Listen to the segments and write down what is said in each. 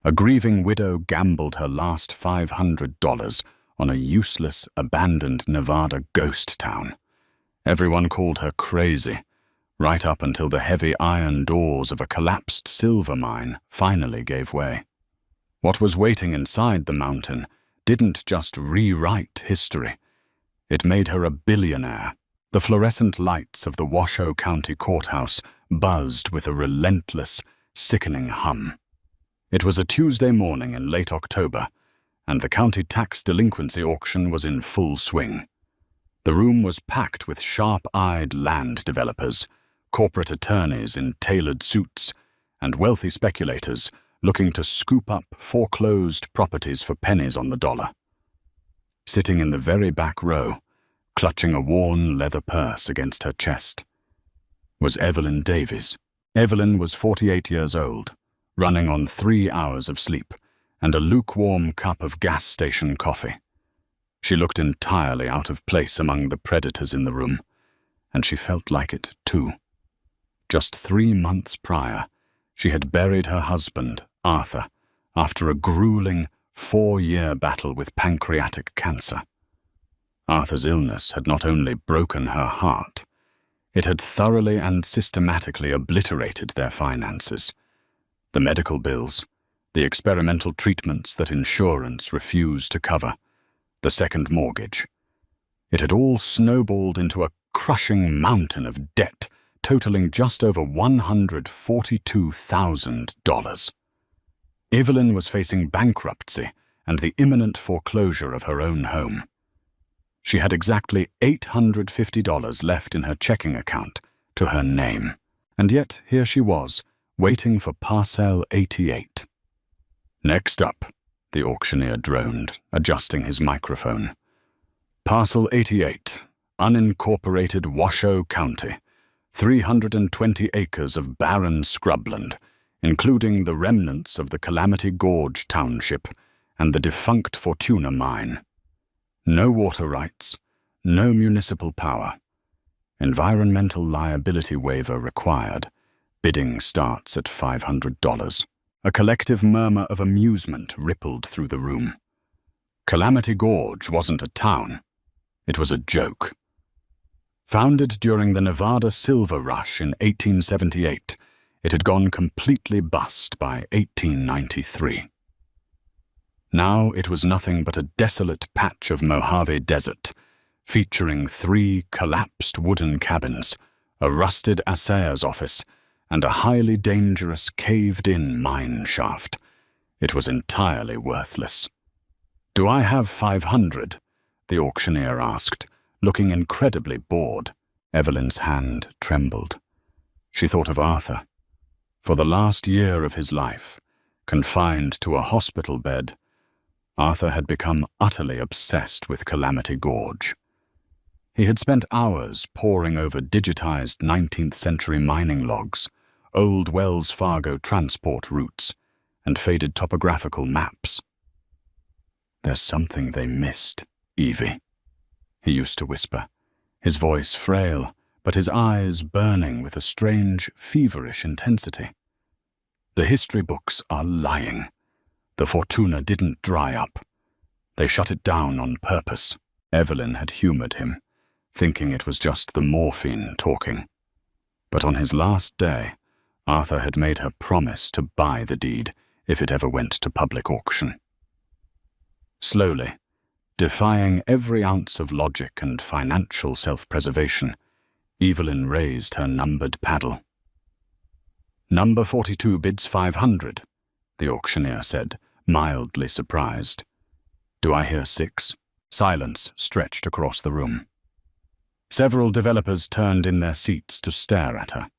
A grieving widow gambled her last $500 on a useless, abandoned Nevada ghost town. Everyone called her crazy, right up until the heavy iron doors of a collapsed silver mine finally gave way. What was waiting inside the mountain didn't just rewrite history. It made her a billionaire. The fluorescent lights of the Washoe County Courthouse buzzed with a relentless, sickening hum. It was a Tuesday morning in late October, and the county tax delinquency auction was in full swing. The room was packed with sharp-eyed land developers, corporate attorneys in tailored suits, and wealthy speculators looking to scoop up foreclosed properties for pennies on the dollar. Sitting in the very back row, clutching a worn leather purse against her chest, was Evelyn Davies. Evelyn was 48 years old, running on 3 hours of sleep and a lukewarm cup of gas station coffee. She looked entirely out of place among the predators in the room, and she felt like it too. Just 3 months prior, she had buried her husband, Arthur, after a grueling 4-year battle with pancreatic cancer. Arthur's illness had not only broken her heart, it had thoroughly and systematically obliterated their finances. The medical bills, the experimental treatments that insurance refused to cover, the second mortgage. It had all snowballed into a crushing mountain of debt totaling just over $142,000. Evelyn was facing bankruptcy and the imminent foreclosure of her own home. She had exactly $850 left in her checking account to her name, and yet here she was, waiting for Parcel 88. "Next up," the auctioneer droned, adjusting his microphone. "Parcel 88, unincorporated Washoe County, 320 acres of barren scrubland, including the remnants of the Calamity Gorge Township and the defunct Fortuna Mine. No water rights, no municipal power. Environmental liability waiver required. Bidding starts at $500. A collective murmur of amusement rippled through the room. Calamity Gorge wasn't a town. It was a joke. Founded during the Nevada Silver Rush in 1878, it had gone completely bust by 1893. Now it was nothing but a desolate patch of Mojave Desert, featuring 3 collapsed wooden cabins, a rusted assayer's office, and a highly dangerous caved-in mine shaft. It was entirely worthless. "Do I have 500? The auctioneer asked, looking incredibly bored. Evelyn's hand trembled. She thought of Arthur. For the last year of his life, confined to a hospital bed, Arthur had become utterly obsessed with Calamity Gorge. He had spent hours poring over digitized 19th century mining logs, old Wells Fargo transport routes, and faded topographical maps. "There's something they missed, Evie," he used to whisper, his voice frail, but his eyes burning with a strange, feverish intensity. "The history books are lying. The Fortuna didn't dry up. They shut it down on purpose." Evelyn had humored him, thinking it was just the morphine talking. But on his last day, Arthur had made her promise to buy the deed if it ever went to public auction. Slowly, defying every ounce of logic and financial self-preservation, Evelyn raised her numbered paddle. "Number 42 bids 500, the auctioneer said, mildly surprised. "Do I hear 6? Silence stretched across the room. Several developers turned in their seats to stare at her.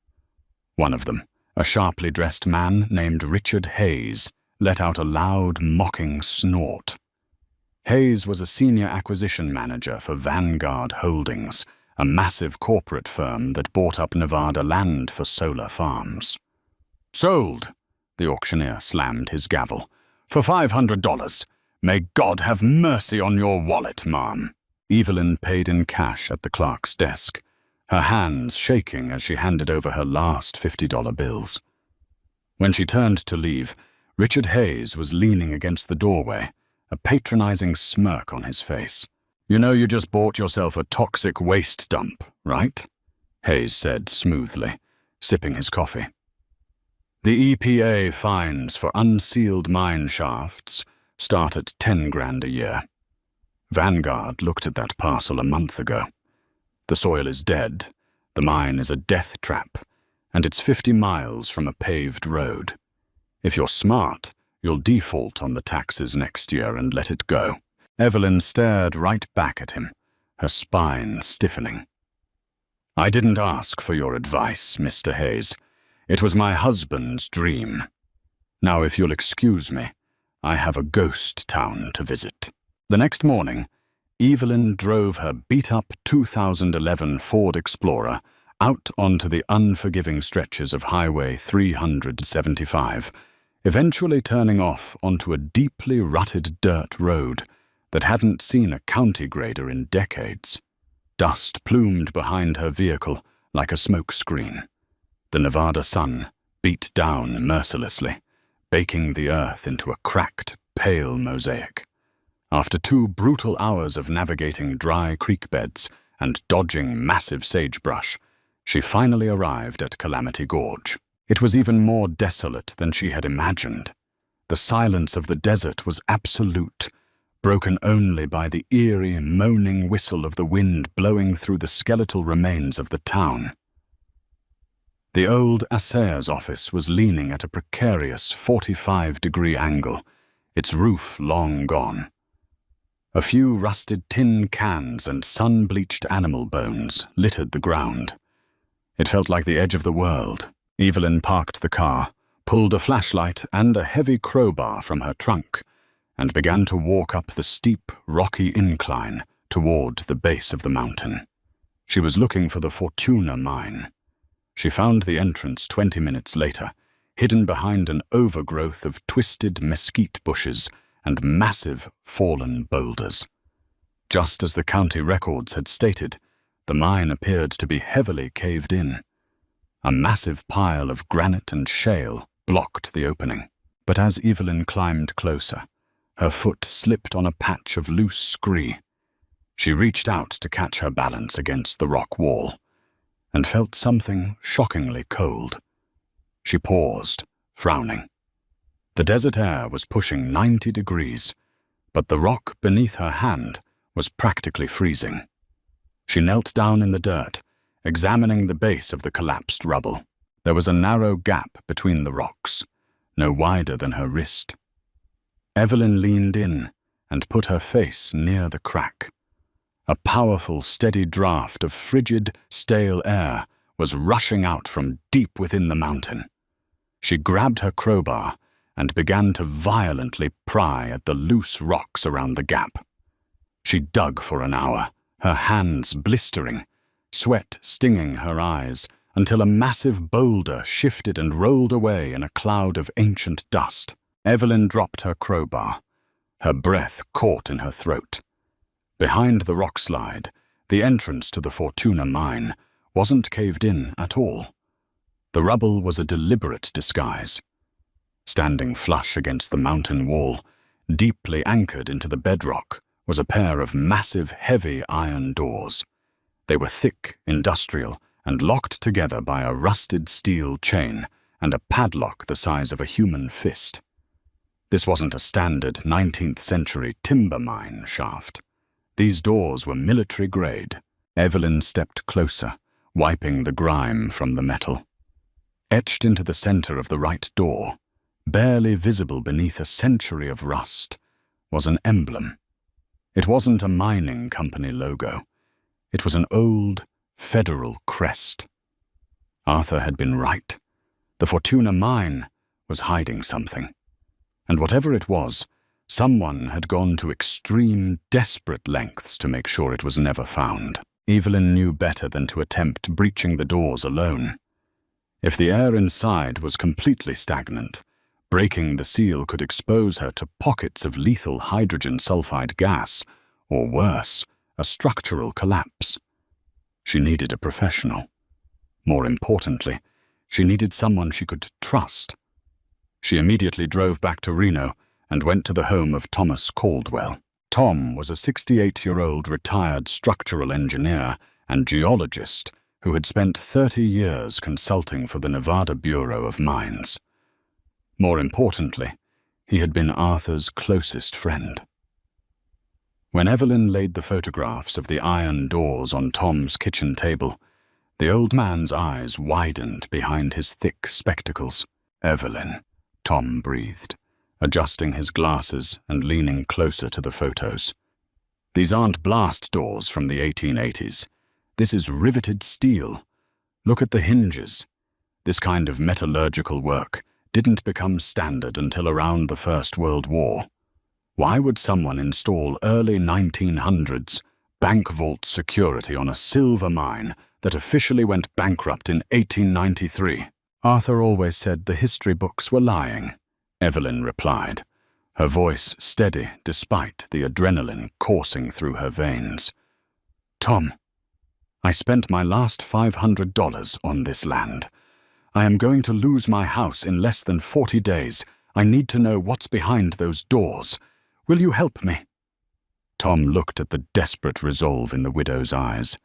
One of them, a sharply dressed man named Richard Hayes, let out a loud, mocking snort. Hayes was a senior acquisition manager for Vanguard Holdings, a massive corporate firm that bought up Nevada land for solar farms. "Sold!" The auctioneer slammed his gavel. "For $500. May God have mercy on your wallet, ma'am." Evelyn paid in cash at the clerk's desk, her hands shaking as she handed over her last $50 bills. When she turned to leave, Richard Hayes was leaning against the doorway, a patronizing smirk on his face. "You know you just bought yourself a toxic waste dump, right?" Hayes said smoothly, sipping his coffee. "The EPA fines for unsealed mine shafts start at 10 grand a year. Vanguard looked at that parcel a month ago. The soil is dead, the mine is a death trap, and it's 50 miles from a paved road. If you're smart, you'll default on the taxes next year and let it go." Evelyn stared right back at him, her spine stiffening. "I didn't ask for your advice, Mr. Hayes. It was my husband's dream. Now, if you'll excuse me, I have a ghost town to visit." The next morning, Evelyn drove her beat-up 2011 Ford Explorer out onto the unforgiving stretches of Highway 375, eventually turning off onto a deeply rutted dirt road that hadn't seen a county grader in decades. Dust plumed behind her vehicle like a smokescreen. The Nevada sun beat down mercilessly, baking the earth into a cracked, pale mosaic. After 2 brutal hours of navigating dry creek beds and dodging massive sagebrush, she finally arrived at Calamity Gorge. It was even more desolate than she had imagined. The silence of the desert was absolute, broken only by the eerie, moaning whistle of the wind blowing through the skeletal remains of the town. The old assayer's office was leaning at a precarious 45-degree angle, its roof long gone. A few rusted tin cans and sun-bleached animal bones littered the ground. It felt like the edge of the world. Evelyn parked the car, pulled a flashlight and a heavy crowbar from her trunk, and began to walk up the steep, rocky incline toward the base of the mountain. She was looking for the Fortuna mine. She found the entrance 20 minutes later, hidden behind an overgrowth of twisted mesquite bushes and massive fallen boulders. Just as the county records had stated, the mine appeared to be heavily caved in. A massive pile of granite and shale blocked the opening. But as Evelyn climbed closer, her foot slipped on a patch of loose scree. She reached out to catch her balance against the rock wall, and felt something shockingly cold. She paused, frowning. The desert air was pushing 90 degrees, but the rock beneath her hand was practically freezing. She knelt down in the dirt, examining the base of the collapsed rubble. There was a narrow gap between the rocks, no wider than her wrist. Evelyn leaned in and put her face near the crack. A powerful, steady draft of frigid, stale air was rushing out from deep within the mountain. She grabbed her crowbar and began to violently pry at the loose rocks around the gap. She dug for an hour, her hands blistering, sweat stinging her eyes, until a massive boulder shifted and rolled away in a cloud of ancient dust. Evelyn dropped her crowbar. Her breath caught in her throat. Behind the rock slide, the entrance to the Fortuna mine wasn't caved in at all. The rubble was a deliberate disguise. Standing flush against the mountain wall, deeply anchored into the bedrock, was a pair of massive, heavy iron doors. They were thick, industrial, and locked together by a rusted steel chain and a padlock the size of a human fist. This wasn't a standard 19th century timber mine shaft. These doors were military grade. Evelyn stepped closer, wiping the grime from the metal. Etched into the center of the right door, barely visible beneath a century of rust, was an emblem. It wasn't a mining company logo. It was an old, federal crest. Arthur had been right. The Fortuna mine was hiding something. And whatever it was, someone had gone to extreme, desperate lengths to make sure it was never found. Evelyn knew better than to attempt breaching the doors alone. If the air inside was completely stagnant, breaking the seal could expose her to pockets of lethal hydrogen sulfide gas, or worse, a structural collapse. She needed a professional. More importantly, she needed someone she could trust. She immediately drove back to Reno and went to the home of Thomas Caldwell. Tom was a 68-year-old retired structural engineer and geologist who had spent 30 years consulting for the Nevada Bureau of Mines. More importantly, he had been Arthur's closest friend. When Evelyn laid the photographs of the iron doors on Tom's kitchen table, the old man's eyes widened behind his thick spectacles. "Evelyn," Tom breathed, adjusting his glasses and leaning closer to the photos. "These aren't blast doors from the 1880s. This is riveted steel. Look at the hinges. This kind of metallurgical work didn't become standard until around the First World War. Why would someone install early 1900s bank vault security on a silver mine that officially went bankrupt in 1893? "Arthur always said the history books were lying," Evelyn replied, her voice steady despite the adrenaline coursing through her veins. "Tom, I spent my last $500 on this land. I am going to lose my house in less than 40 days. I need to know what's behind those doors. Will you help me?" Tom looked at the desperate resolve in the widow's eyes.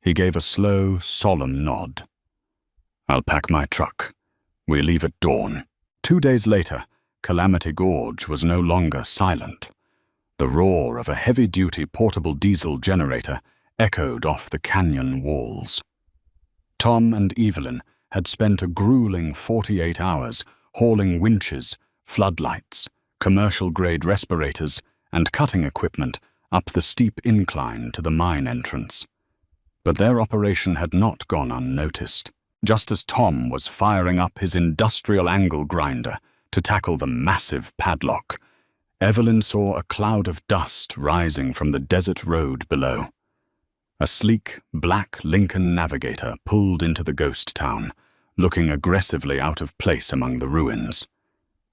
He gave a slow, solemn nod. "I'll pack my truck. We leave at dawn." 2 days later, Calamity Gorge was no longer silent. The roar of a heavy-duty portable diesel generator echoed off the canyon walls. Tom and Evelyn had spent a grueling 48 hours hauling winches, floodlights, commercial-grade respirators, and cutting equipment up the steep incline to the mine entrance. But their operation had not gone unnoticed. Just as Tom was firing up his industrial angle grinder to tackle the massive padlock, Evelyn saw a cloud of dust rising from the desert road below. A sleek, black Lincoln Navigator pulled into the ghost town, looking aggressively out of place among the ruins.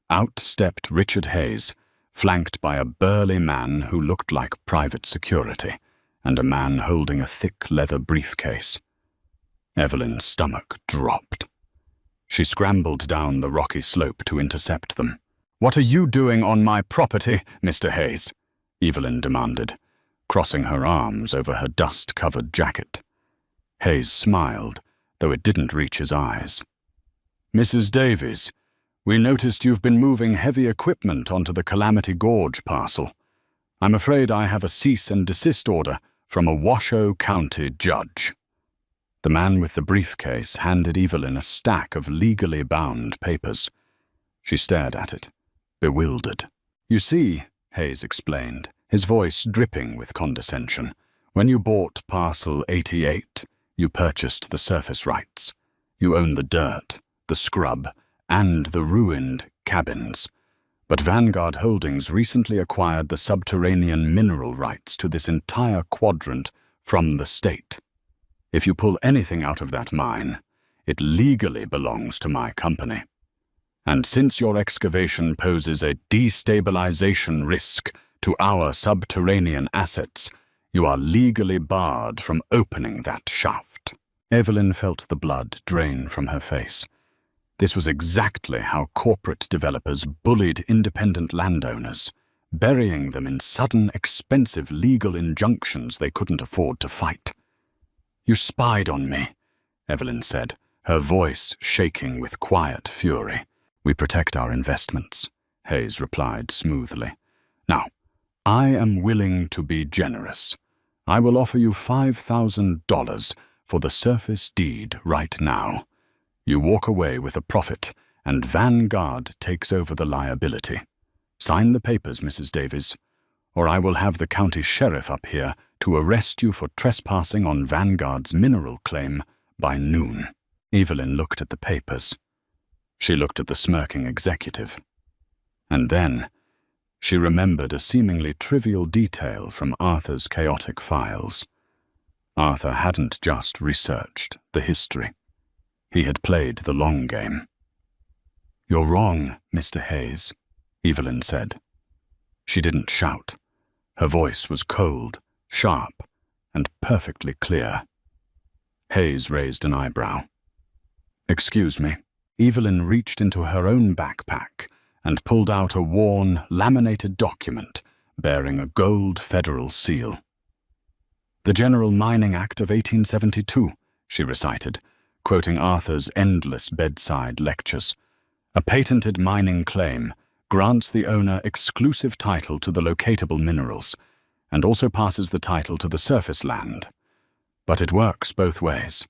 Out stepped Richard Hayes, flanked by a burly man who looked like private security, and a man holding a thick leather briefcase. Evelyn's stomach dropped. She scrambled down the rocky slope to intercept them. "What are you doing on my property, Mr. Hayes?" Evelyn demanded, crossing her arms over her dust-covered jacket. Hayes smiled, though it didn't reach his eyes. "Mrs. Davies, we noticed you've been moving heavy equipment onto the Calamity Gorge parcel. I'm afraid I have a cease and desist order from a Washoe County judge." The man with the briefcase handed Evelyn a stack of legally bound papers. She stared at it, bewildered. "You see," Hayes explained, his voice dripping with condescension, "when you bought Parcel 88, you purchased the surface rights. You own the dirt, the scrub, and the ruined cabins. But Vanguard Holdings recently acquired the subterranean mineral rights to this entire quadrant from the state. If you pull anything out of that mine, it legally belongs to my company. And since your excavation poses a destabilization risk to our subterranean assets, you are legally barred from opening that shaft." Evelyn felt the blood drain from her face. This was exactly how corporate developers bullied independent landowners, burying them in sudden, expensive legal injunctions they couldn't afford to fight. "You spied on me," Evelyn said, her voice shaking with quiet fury. "We protect our investments," Hayes replied smoothly. "Now, I am willing to be generous. I will offer you $5,000 for the surface deed right now. You walk away with a profit, and Vanguard takes over the liability. Sign the papers, Mrs. Davies, or I will have the county sheriff up here to arrest you for trespassing on Vanguard's mineral claim by noon." Evelyn looked at the papers. She looked at the smirking executive. And then she remembered a seemingly trivial detail from Arthur's chaotic files. Arthur hadn't just researched the history. He had played the long game. "You're wrong, Mr. Hayes," Evelyn said. She didn't shout. Her voice was cold, sharp, and perfectly clear. Hayes raised an eyebrow. "Excuse me," Evelyn reached into her own backpack and pulled out a worn, laminated document bearing a gold federal seal. "The General Mining Act of 1872, she recited, quoting Arthur's endless bedside lectures. "A patented mining claim grants the owner exclusive title to the locatable minerals and also passes the title to the surface land. But it works both ways.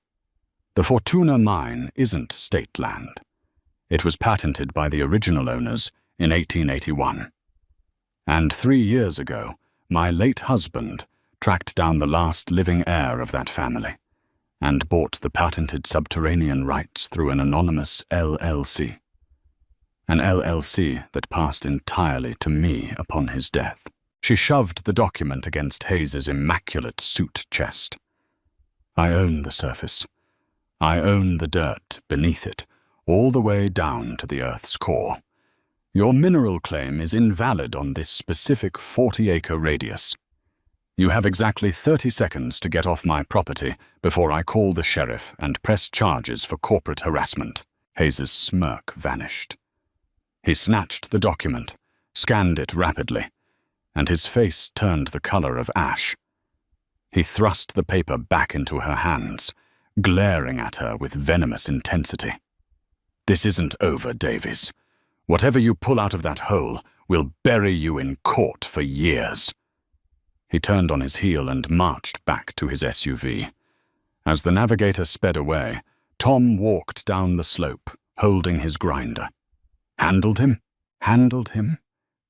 The Fortuna mine isn't state land. It was patented by the original owners in 1881. And 3 years ago, my late husband tracked down the last living heir of that family and bought the patented subterranean rights through an anonymous LLC. An LLC that passed entirely to me upon his death." She shoved the document against Hayes's immaculate suit chest. "I own the surface. I own the dirt beneath it, all the way down to the Earth's core. Your mineral claim is invalid on this specific 40-acre radius. You have exactly 30 seconds to get off my property before I call the sheriff and press charges for corporate harassment." Hayes's smirk vanished. He snatched the document, scanned it rapidly, and his face turned the color of ash. He thrust the paper back into her hands, glaring at her with venomous intensity. "This isn't over, Davies. Whatever you pull out of that hole will bury you in court for years." He turned on his heel and marched back to his SUV. As the navigator sped away, Tom walked down the slope, holding his grinder. "Handled him?" "Handled him,"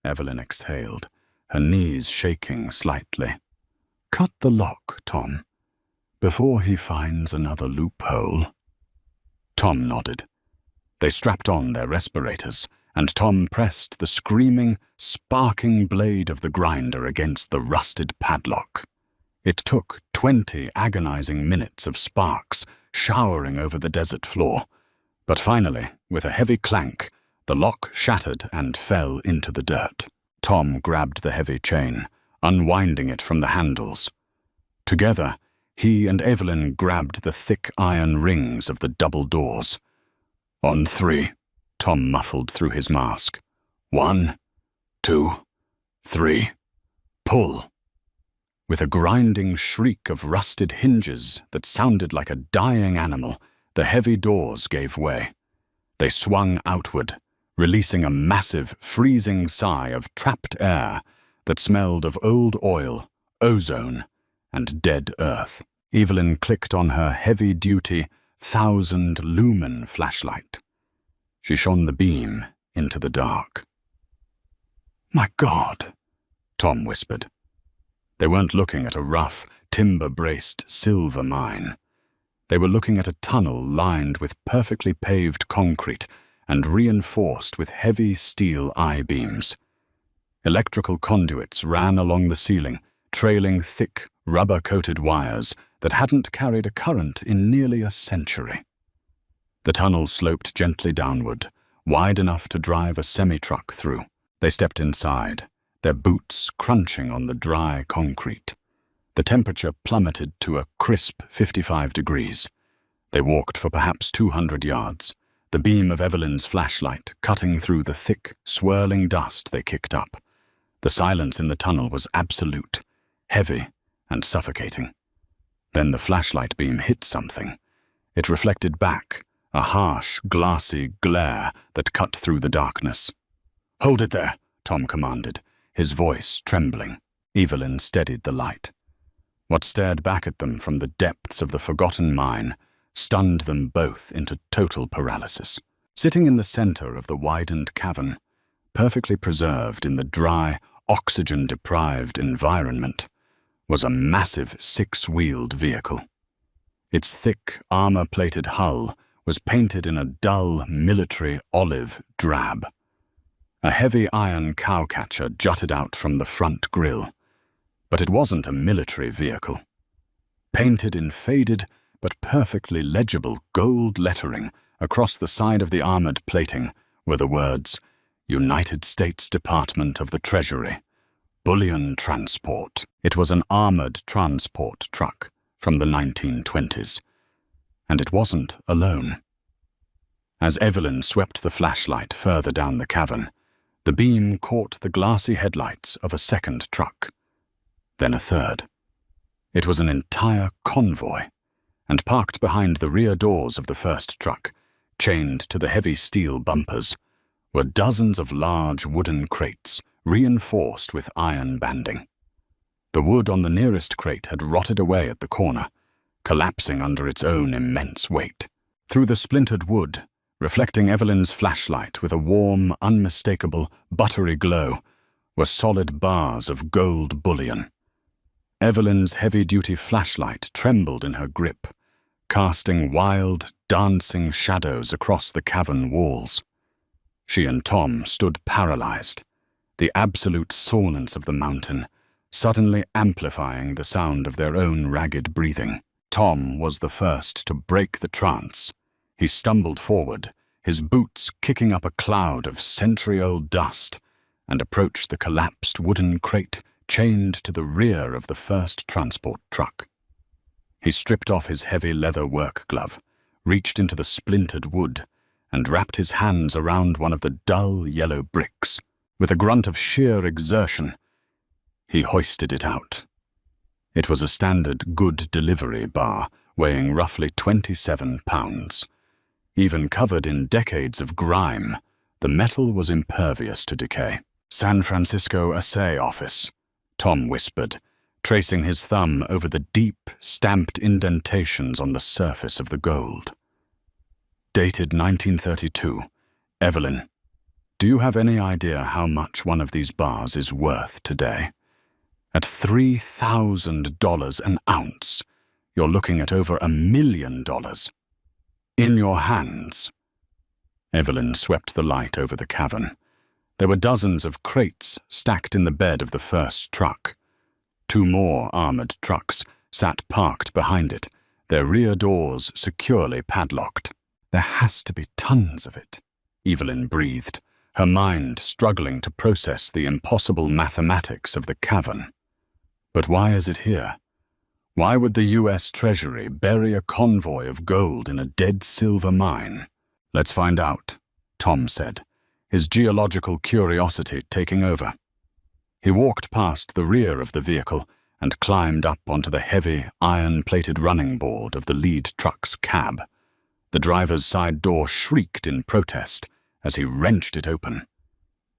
Evelyn exhaled, her knees shaking slightly. "Cut the lock, Tom, before he finds another loophole." Tom nodded. They strapped on their respirators, and Tom pressed the screaming, sparking blade of the grinder against the rusted padlock. It took 20 agonizing minutes of sparks showering over the desert floor, but finally, with a heavy clank, the lock shattered and fell into the dirt. Tom grabbed the heavy chain, unwinding it from the handles. Together, he and Evelyn grabbed the thick iron rings of the double doors. "On 3, Tom muffled through his mask. 1, 2, 3. Pull." With a grinding shriek of rusted hinges that sounded like a dying animal, the heavy doors gave way. They swung outward, releasing a massive, freezing sigh of trapped air that smelled of old oil, ozone, and dead earth. Evelyn clicked on her heavy-duty, 1,000-lumen flashlight. She shone the beam into the dark. "My God," Tom whispered. They weren't looking at a rough, timber-braced silver mine. They were looking at a tunnel lined with perfectly paved concrete and reinforced with heavy steel I-beams. Electrical conduits ran along the ceiling, trailing thick, rubber-coated wires that hadn't carried a current in nearly a century. The tunnel sloped gently downward, wide enough to drive a semi-truck through. They stepped inside, their boots crunching on the dry concrete. The temperature plummeted to a crisp 55 degrees. They walked for perhaps 200 yards, the beam of Evelyn's flashlight cutting through the thick, swirling dust they kicked up. The silence in the tunnel was absolute, heavy and suffocating. Then the flashlight beam hit something. It reflected back, a harsh, glassy glare that cut through the darkness. "Hold it there," Tom commanded, his voice trembling. Evelyn steadied the light. What stared back at them from the depths of the forgotten mine stunned them both into total paralysis. Sitting in the center of the widened cavern, perfectly preserved in the dry, oxygen-deprived environment, was a massive 6-wheeled vehicle. Its thick, armor-plated hull was painted in a dull, military olive drab. A heavy iron cowcatcher jutted out from the front grille, but it wasn't a military vehicle. Painted in faded but perfectly legible gold lettering across the side of the armored plating were the words, "United States Department of the Treasury, Bullion Transport." It was an armored transport truck from the 1920s, and it wasn't alone. As Evelyn swept the flashlight further down the cavern, the beam caught the glassy headlights of a second truck, then a third. It was an entire convoy, and parked behind the rear doors of the first truck, chained to the heavy steel bumpers, were dozens of large wooden crates reinforced with iron banding. The wood on the nearest crate had rotted away at the corner, collapsing under its own immense weight. Through the splintered wood, reflecting Evelyn's flashlight with a warm, unmistakable, buttery glow, were solid bars of gold bullion. Evelyn's heavy-duty flashlight trembled in her grip, casting wild, dancing shadows across the cavern walls. She and Tom stood paralyzed, the absolute silence of the mountain suddenly amplifying the sound of their own ragged breathing. Tom was the first to break the trance. He stumbled forward, his boots kicking up a cloud of century-old dust, and approached the collapsed wooden crate chained to the rear of the first transport truck. He stripped off his heavy leather work glove, reached into the splintered wood, and wrapped his hands around one of the dull yellow bricks. With a grunt of sheer exertion, he hoisted it out. It was a standard good delivery bar, weighing roughly 27 pounds. Even covered in decades of grime, the metal was impervious to decay. "San Francisco Assay Office," Tom whispered, tracing his thumb over the deep, stamped indentations on the surface of the gold. Dated 1932. Evelyn, do you have any idea how much one of these bars is worth today? At $3,000 an ounce, you're looking at over $1 million. In your hands. Evelyn swept the light over the cavern. There were dozens of crates stacked in the bed of the first truck. 2 more armored trucks sat parked behind it, their rear doors securely padlocked. "There has to be tons of it," Evelyn breathed, her mind struggling to process the impossible mathematics of the cavern. But why is it here? Why would the U.S. Treasury bury a convoy of gold in a dead silver mine? "Let's find out," Tom said, his geological curiosity taking over. He walked past the rear of the vehicle and climbed up onto the heavy, iron-plated running board of the lead truck's cab. The driver's side door shrieked in protest as he wrenched it open.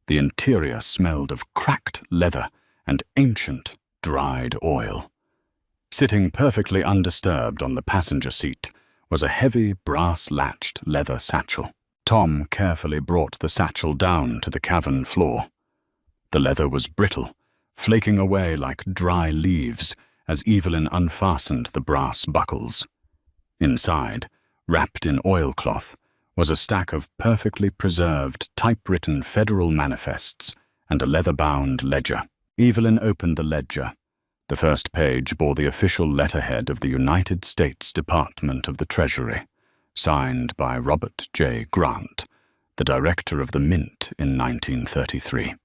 The interior smelled of cracked leather and ancient, dried oil. Sitting perfectly undisturbed on the passenger seat was a heavy, brass-latched leather satchel. Tom carefully brought the satchel down to the cavern floor. The leather was brittle, flaking away like dry leaves as Evelyn unfastened the brass buckles. Inside, wrapped in oilcloth, was a stack of perfectly preserved, typewritten federal manifests and a leather-bound ledger. Evelyn opened the ledger. The first page bore the official letterhead of the United States Department of the Treasury, signed by Robert J. Grant, the director of the Mint in 1933.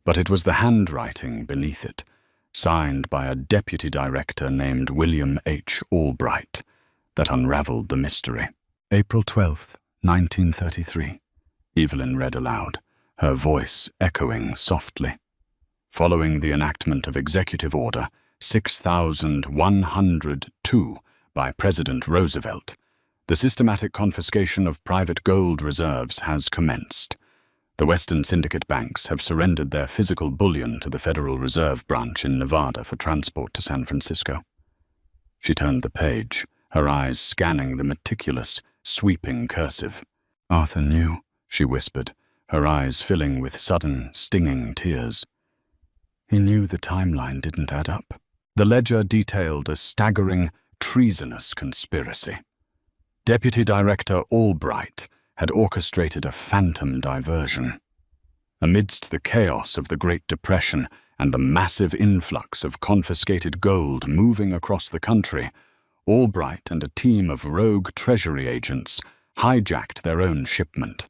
But it was the handwriting beneath it, signed by a deputy director named William H. Albright, that unraveled the mystery. "April 12th, 1933, Evelyn read aloud, her voice echoing softly. "Following the enactment of Executive Order 6102 by President Roosevelt, the systematic confiscation of private gold reserves has commenced. The Western Syndicate banks have surrendered their physical bullion to the Federal Reserve Branch in Nevada for transport to San Francisco." She turned the page, her eyes scanning the meticulous, sweeping cursive. "Arthur knew," she whispered, her eyes filling with sudden, stinging tears. "He knew the timeline didn't add up." The ledger detailed a staggering, treasonous conspiracy. Deputy Director Albright had orchestrated a phantom diversion. Amidst the chaos of the Great Depression and the massive influx of confiscated gold moving across the country, Albright and a team of rogue Treasury agents hijacked their own shipment.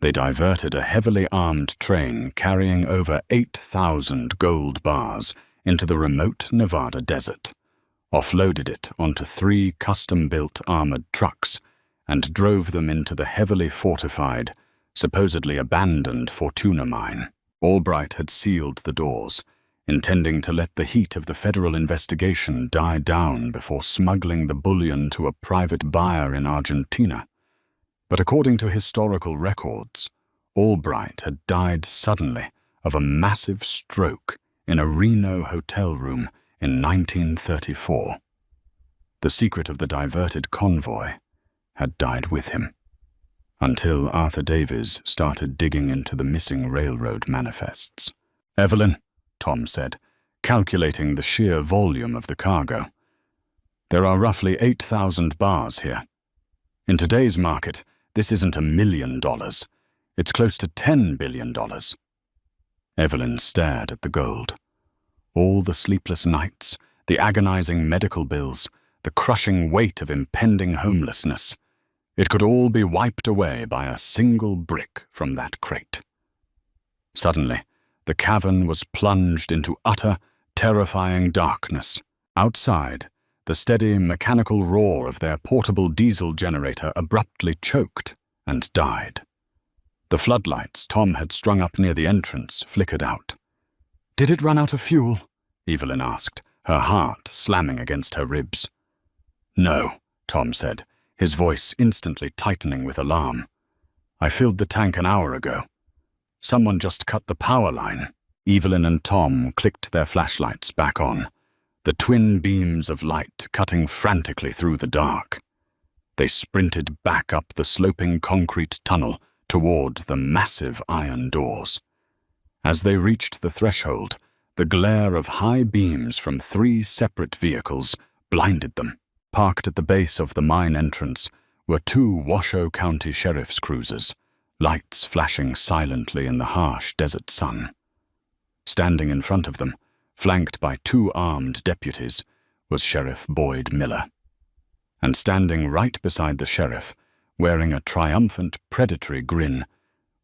They diverted a heavily armed train carrying over 8,000 gold bars into the remote Nevada desert, offloaded it onto 3 custom-built armored trucks, and drove them into the heavily fortified, supposedly abandoned Fortuna mine. Albright had sealed the doors, intending to let the heat of the federal investigation die down before smuggling the bullion to a private buyer in Argentina. But according to historical records, Albright had died suddenly of a massive stroke in a Reno hotel room in 1934. The secret of the diverted convoy had died with him, until Arthur Davies started digging into the missing railroad manifests. "Evelyn," Tom said, calculating the sheer volume of the cargo. "There are roughly 8,000 bars here. In today's market, this isn't $1 million. It's close to $10 billion. Evelyn stared at the gold. All the sleepless nights, the agonizing medical bills, the crushing weight of impending homelessness. It could all be wiped away by a single brick from that crate. Suddenly, the cavern was plunged into utter, terrifying darkness. Outside, the steady mechanical roar of their portable diesel generator abruptly choked and died. The floodlights Tom had strung up near the entrance flickered out. "Did it run out of fuel?" Evelyn asked, her heart slamming against her ribs. "No," Tom said, his voice instantly tightening with alarm. "I filled the tank an hour ago. Someone just cut the power line." Evelyn and Tom clicked their flashlights back on, the twin beams of light cutting frantically through the dark. They sprinted back up the sloping concrete tunnel toward the massive iron doors. As they reached the threshold, the glare of high beams from 3 separate vehicles blinded them. Parked at the base of the mine entrance were 2 Washoe County Sheriff's cruisers, lights flashing silently in the harsh desert sun. Standing in front of them, flanked by 2 armed deputies, was Sheriff Boyd Miller. And standing right beside the sheriff, wearing a triumphant, predatory grin,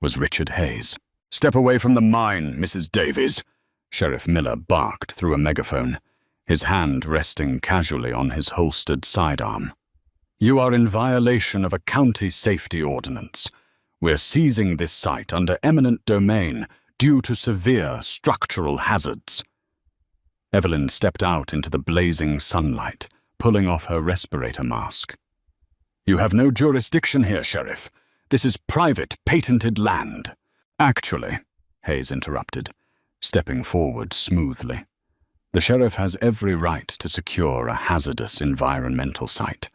was Richard Hayes. "Step away from the mine, Mrs. Davies," Sheriff Miller barked through a megaphone, his hand resting casually on his holstered sidearm. "You are in violation of a county safety ordinance. We're seizing this site under eminent domain due to severe structural hazards." Evelyn stepped out into the blazing sunlight, pulling off her respirator mask. "You have no jurisdiction here, Sheriff. This is private, patented land." "Actually," Hayes interrupted, stepping forward smoothly, "the sheriff has every right to secure a hazardous environmental site,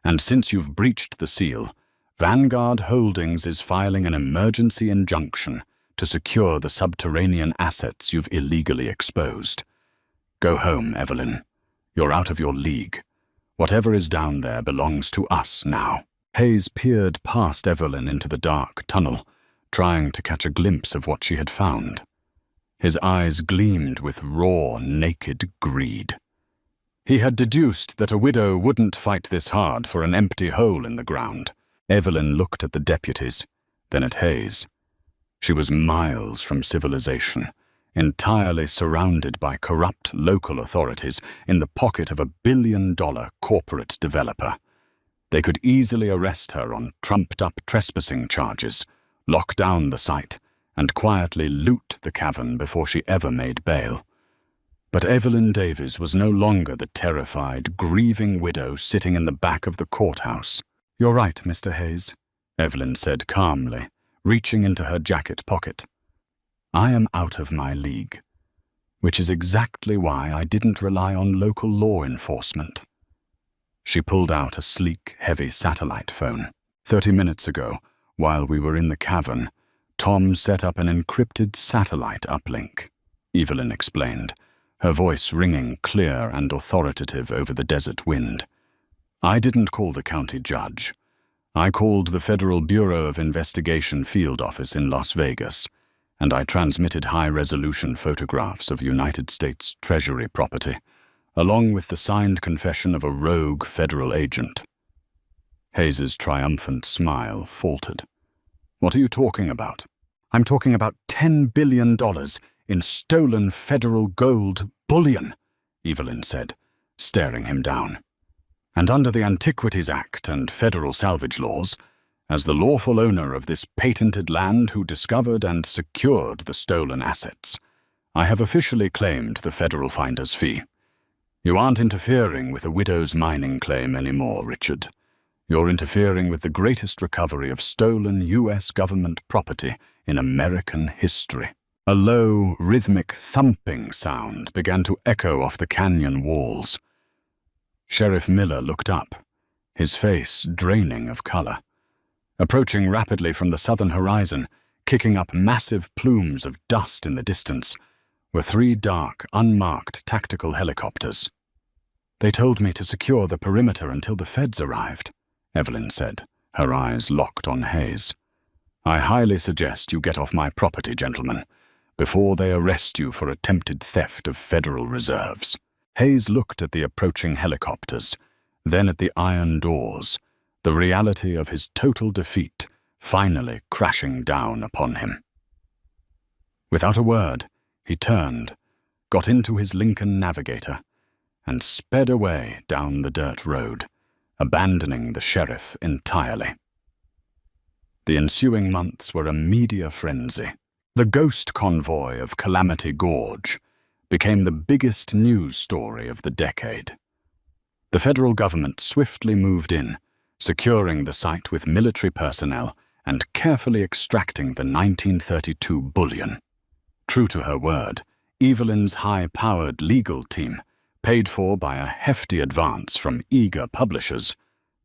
and since you've breached the seal, Vanguard Holdings is filing an emergency injunction to secure the subterranean assets you've illegally exposed. Go home, Evelyn. You're out of your league. Whatever is down there belongs to us now." Hayes peered past Evelyn into the dark tunnel, trying to catch a glimpse of what she had found. His eyes gleamed with raw, naked greed. He had deduced that a widow wouldn't fight this hard for an empty hole in the ground. Evelyn looked at the deputies, then at Hayes. She was miles from civilization, entirely surrounded by corrupt local authorities in the pocket of a billion-dollar corporate developer. They could easily arrest her on trumped-up trespassing charges, lock down the site, and quietly loot the cavern before she ever made bail. But Evelyn Davies was no longer the terrified, grieving widow sitting in the back of the courthouse. "You're right, Mr. Hayes," Evelyn said calmly, reaching into her jacket pocket. "I am out of my league, which is exactly why I didn't rely on local law enforcement." She pulled out a sleek, heavy satellite phone. 30 minutes ago, while we were in the cavern, Tom set up an encrypted satellite uplink, Evelyn explained, her voice ringing clear and authoritative over the desert wind. "I didn't call the county judge. I called the Federal Bureau of Investigation field office in Las Vegas, and I transmitted high-resolution photographs of United States Treasury property, along with the signed confession of a rogue federal agent." Hayes's triumphant smile faltered. "What are you talking about?" "I'm talking about $10 billion in stolen federal gold bullion," Evelyn said, staring him down. And under the Antiquities Act and federal salvage laws, as the lawful owner of this patented land who discovered and secured the stolen assets, I have officially claimed the federal finder's fee. You aren't interfering with a widow's mining claim anymore, Richard. You're interfering with the greatest recovery of stolen U.S. government property in American history. A low, rhythmic thumping sound began to echo off the canyon walls. Sheriff Miller looked up, his face draining of color. Approaching rapidly from the southern horizon, kicking up massive plumes of dust in the distance, were 3 dark, unmarked tactical helicopters. "They told me to secure the perimeter until the feds arrived," Evelyn said, her eyes locked on Hayes. "I highly suggest you get off my property, gentlemen, before they arrest you for attempted theft of federal reserves." Hayes looked at the approaching helicopters, then at the iron doors, the reality of his total defeat finally crashing down upon him. Without a word, he turned, got into his Lincoln Navigator, and sped away down the dirt road, abandoning the sheriff entirely. The ensuing months were a media frenzy. The ghost convoy of Calamity Gorge became the biggest news story of the decade. The federal government swiftly moved in, securing the site with military personnel and carefully extracting the 1932 bullion. True to her word, Evelyn's high-powered legal team, paid for by a hefty advance from eager publishers,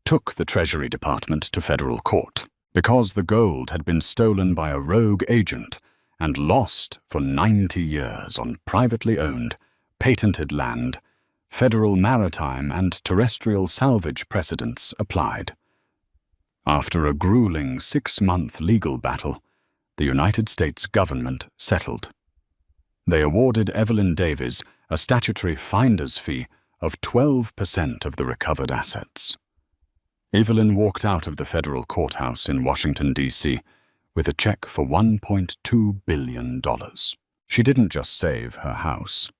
took the Treasury Department to federal court. Because the gold had been stolen by a rogue agent and lost for 90 years on privately owned, patented land, federal maritime and terrestrial salvage precedents applied. After a grueling 6-month legal battle, the United States government settled. They awarded Evelyn Davies a statutory finder's fee of 12% of the recovered assets. Evelyn walked out of the federal courthouse in Washington, D.C., with a check for $1.2 billion. She didn't just save her house.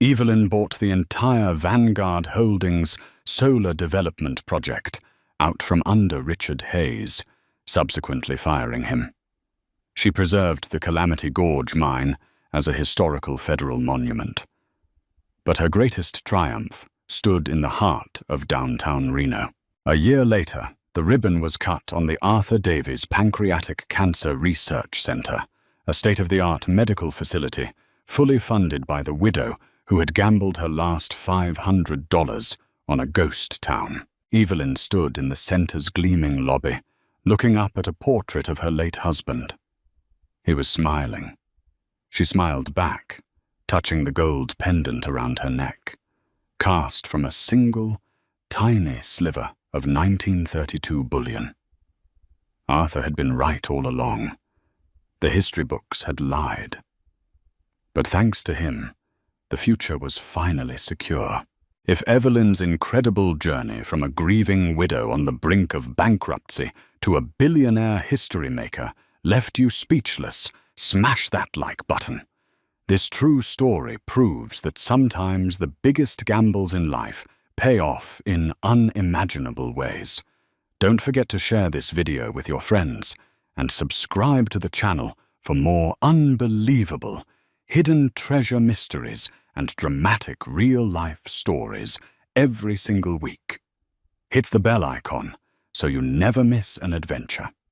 Evelyn bought the entire Vanguard Holdings solar development project out from under Richard Hayes, subsequently firing him. She preserved the Calamity Gorge mine as a historical federal monument. But her greatest triumph stood in the heart of downtown Reno. A year later, the ribbon was cut on the Arthur Davies Pancreatic Cancer Research Center, a state-of-the-art medical facility fully funded by the widow who had gambled her last $500 on a ghost town. Evelyn stood in the center's gleaming lobby, looking up at a portrait of her late husband. He was smiling. She smiled back, touching the gold pendant around her neck, cast from a single, tiny sliver of 1932 bullion. Arthur had been right all along. The history books had lied. But thanks to him, the future was finally secure. If Evelyn's incredible journey from a grieving widow on the brink of bankruptcy to a billionaire history maker left you speechless, smash that like button. This true story proves that sometimes the biggest gambles in life pay off in unimaginable ways. Don't forget to share this video with your friends and subscribe to the channel for more unbelievable, hidden treasure mysteries and dramatic real-life stories every single week. Hit the bell icon so you never miss an adventure.